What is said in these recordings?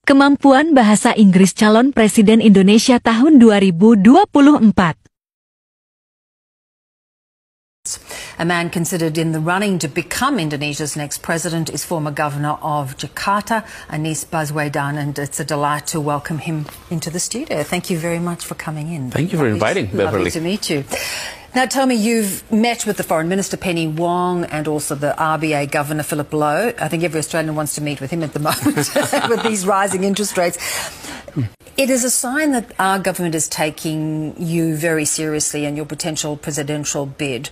Kemampuan Bahasa Inggris Calon Presiden Indonesia Tahun 2024. A man considered in the running to become Indonesia's next president is former governor of Jakarta, Anies Baswedan, and it's a delight to welcome him into the studio. Thank you very much for coming in. Thank you for inviting, Beverly. Lovely to meet you. Now tell me, you've met with the Foreign Minister Penny Wong and also the RBA Governor Philip Lowe. I think every Australian wants to meet with him at the moment with these rising interest rates. It is a sign that our government is taking you very seriously and your potential presidential bid.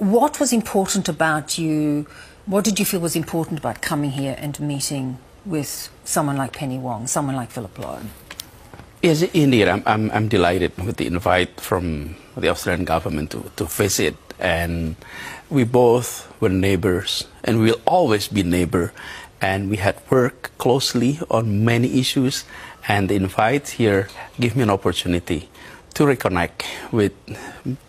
What was important about you? What did you feel was important about coming here and meeting with someone like Penny Wong, someone like Philip Lowe? Yes, indeed. I'm delighted with the invite from the Australian government to visit. And we both were neighbors, and we'll always be neighbor. And we had worked closely on many issues. And the invite here gave me an opportunity to reconnect with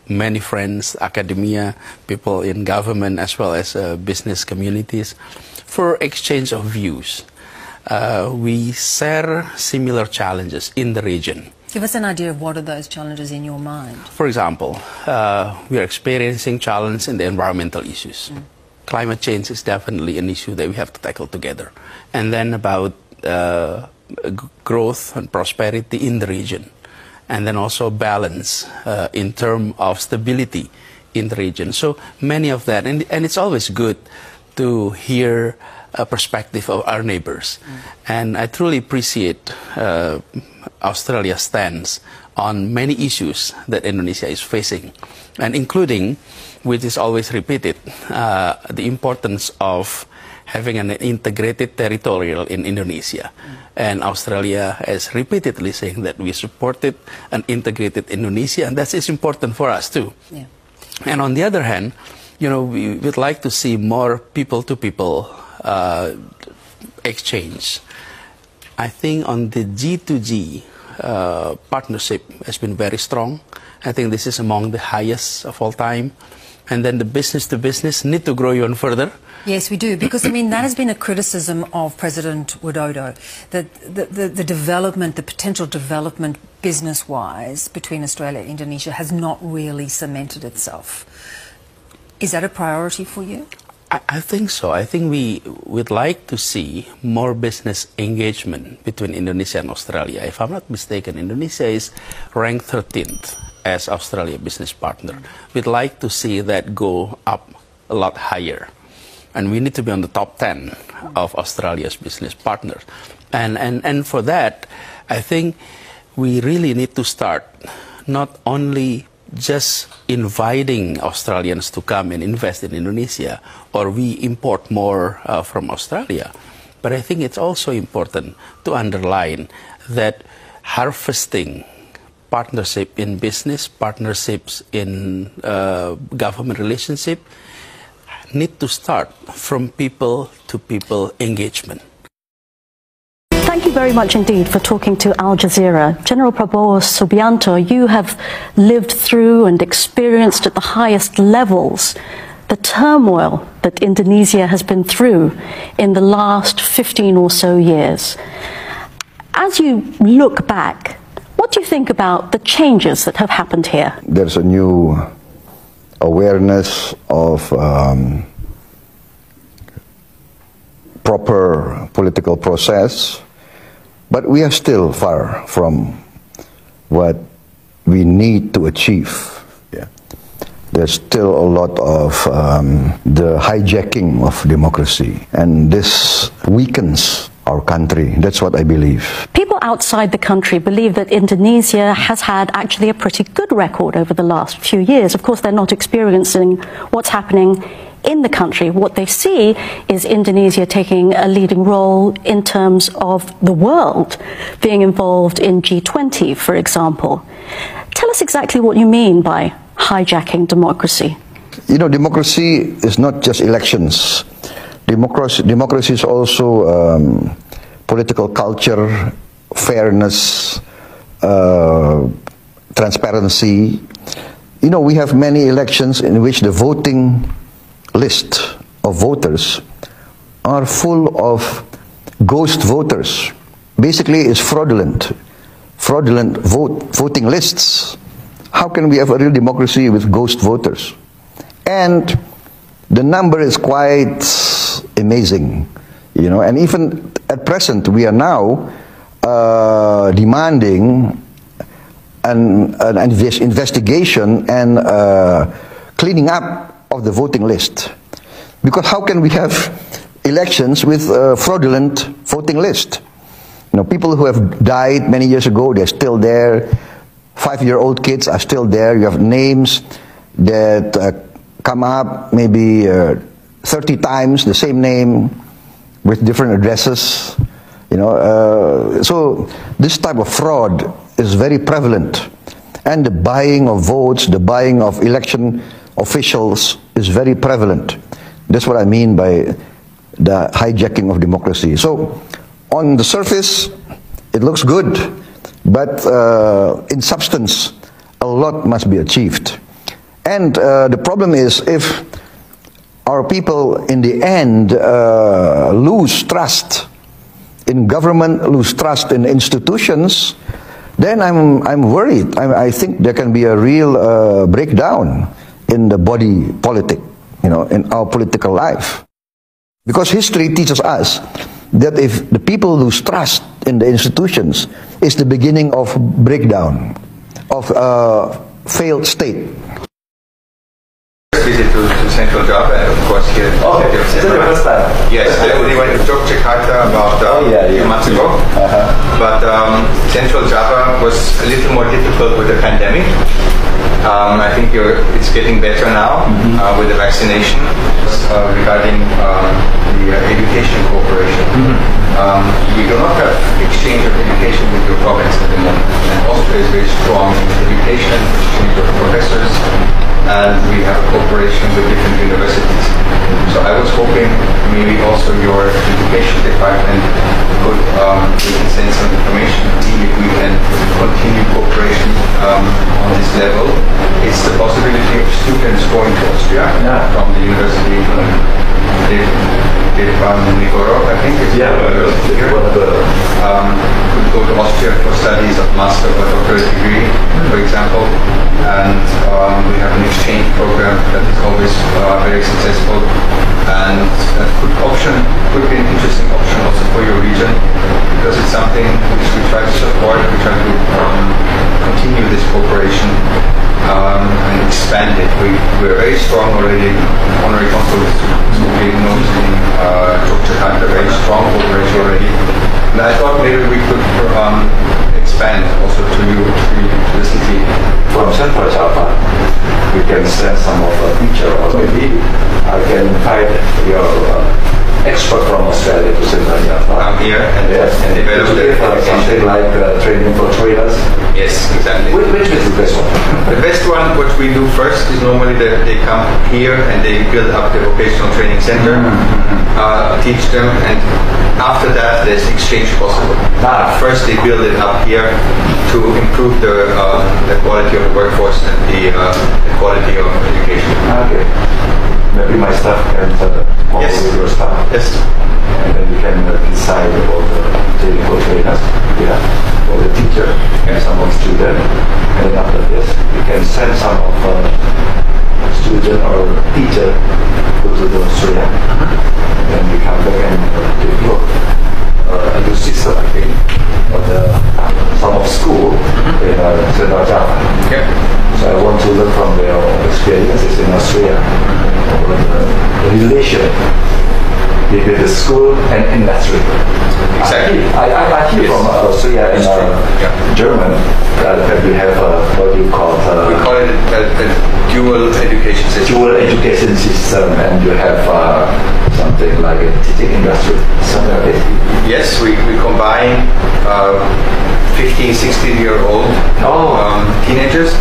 many friends, academia, people in government, as well as business communities, for exchange of views. We share similar challenges in the region. Give us an idea of what are those challenges in your mind. For example, we are experiencing challenges in the environmental issues. Climate change is definitely an issue that we have to tackle together. And then about growth and prosperity in the region. And then also balance in terms of stability in the region. So many of that. And it's always good to hear a perspective of our neighbors. And I truly appreciate Australia's stance on many issues that Indonesia is facing, and including, which is always repeated, the importance of having an integrated territorial in Indonesia. And Australia has repeatedly saying that we supported an integrated Indonesia, and that is important for us too. Yeah. And on the other hand, you know, we would like to see more people-to-people exchange. I think on the G2G partnership has been very strong. I think this is among the highest of all time. And then the business-to-business need to grow even further. Yes, we do, because I mean that has been a criticism of President Widodo, that the development, the potential development business-wise between Australia and Indonesia has not really cemented itself. Is that a priority for you? I think so. I think we would like to see more business engagement between Indonesia and Australia. If I'm not mistaken, Indonesia is ranked 13th as Australia business partner. We'd like to see that go up a lot higher. And we need to be on the top 10 of Australia's business partners. And for that, I think we really need to start not only just inviting Australians to come and invest in Indonesia, or we import more from Australia. But I think it's also important to underline that harvesting partnership in business, partnerships in government relationship, need to start from people-to-people engagement. Thank you very much indeed for talking to Al Jazeera. General Prabowo Subianto, you have lived through and experienced at the highest levels the turmoil that Indonesia has been through in the last 15 or so years. As you look back, what do you think about the changes that have happened here? There's a new awareness of proper political process, but we are still far from what we need to achieve. Yeah. There's still a lot of the hijacking of democracy, and this weakens our country. That's what I believe. People outside the country believe that Indonesia has had actually a pretty good record over the last few years. Of course, they're not experiencing what's happening in the country. What they see is Indonesia taking a leading role in terms of the world, being involved in G20, for example. Tell us exactly what you mean by hijacking democracy. You know, democracy is not just elections. Democracy is also political culture, fairness, transparency. You know, we have many elections in which the voting list of voters are full of ghost voters basically is fraudulent voting lists. How can we have a real democracy with ghost voters? And the number is quite amazing, you know, and even at present we are now demanding an investigation and cleaning up of the voting list. Because how can we have elections with a fraudulent voting list? You know, people who have died many years ago, they're still there. 5-year-old kids are still there. You have names that come up maybe 30 times, the same name with different addresses. You know, so this type of fraud is very prevalent. And the buying of votes, the buying of election officials is very prevalent. That's what I mean by the hijacking of democracy. So, on the surface, it looks good, but in substance, a lot must be achieved. And the problem is, if our people in the end lose trust in government, lose trust in institutions, then I'm worried. I think there can be a real breakdown in the body politic, you know, in our political life. Because history teaches us that if the people lose trust in the institutions, it's the beginning of breakdown, of a failed state. Visit to Central Java and of course here. Okay, is it the first time? Yes, I only went to Jakarta about a few months ago. But Central Java was a little more difficult with the pandemic. I think it's getting better now with the vaccination. Regarding the education cooperation, we do not have exchange of education with your province at the moment. And Austria is very strong in education, exchange of professors, and we have a cooperation with different universities. So I was hoping maybe also your education department could we can send some information, see if we can continue cooperation on this level. It's the possibility of students going to Austria from the University of Nigorod, I think it's university here. Could go to Austria for studies of master or doctorate degree, for example. And we have an exchange program that is always very successful, and that could be an interesting option also for your region, because it's something which we try to support. We try to continue this cooperation and expand it. We're very strong already. Honorary Consul knows in Jakarta, very strong cooperation already. And I thought maybe we could expand also to the city. From Central Java, we can send some of the teacher, or maybe I can invite your expert from Australia to Central Java. Come here and develop something like training for traders. Yes, exactly. Which is the best one? The best one, what we do first, is normally that they come here and they build up the vocational training center, teach them, and after that there's exchange possible. First they build it up here to improve the quality of the workforce and the quality of education. Okay. Maybe my staff can follow with your staff. Yes. And then we can decide about the training for trainers. For the teacher and some of student. And then after this, we can send some of student or teacher go to Australia. And then we come back and develop a new system, I think, for some of school in Central Java. So I want to learn from their experiences in Australia, the relation between the school and industry. Exactly. I hear from Australia and German that we have what you call we call it a dual education system. Dual education system, and you have something like a teaching industry, something like this. Yes, we combine 15, 16-year-old teenagers